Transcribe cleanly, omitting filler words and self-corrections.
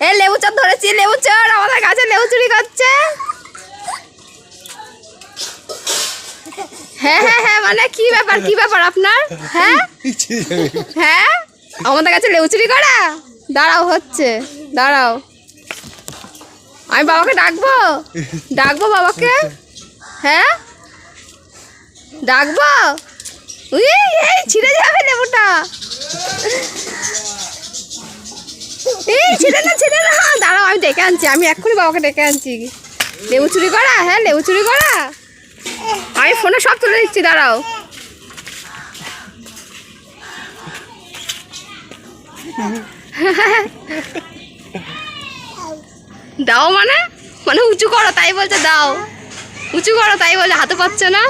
এই লেবু চোর ধরেছি, লেবু চোর আমাদের গাছে লেবু চুরি করছে। হ্যাঁ হ্যাঁ হ্যাঁ, মানে কি ব্যাপার আপনার? হ্যাঁ হ্যাঁ, আমাদের কাছে লেবু চুরি করা। দাঁড়াও হচ্ছে, দাঁড়াও, আমি বাবাকে ডাকবো বাবাকে। হ্যাঁ ডাকবো। এই ছিঁড়ে যাবে লেবুটা। এই ছিঁড়ে না, দাঁড়াও আমি ডেকে আনছি, আমি এক্ষুনি বাবাকে ডেকে আনছি। লেবু চুরি করা, হ্যাঁ লেবু চুরি করা, আমি ফোনে সব তুলে দিচ্ছি, দাঁড়াও। দাও মানে উঁচু করো তাই বলছে, দাও উঁচু করো তাই বলে, হাতে পাচ্ছে না।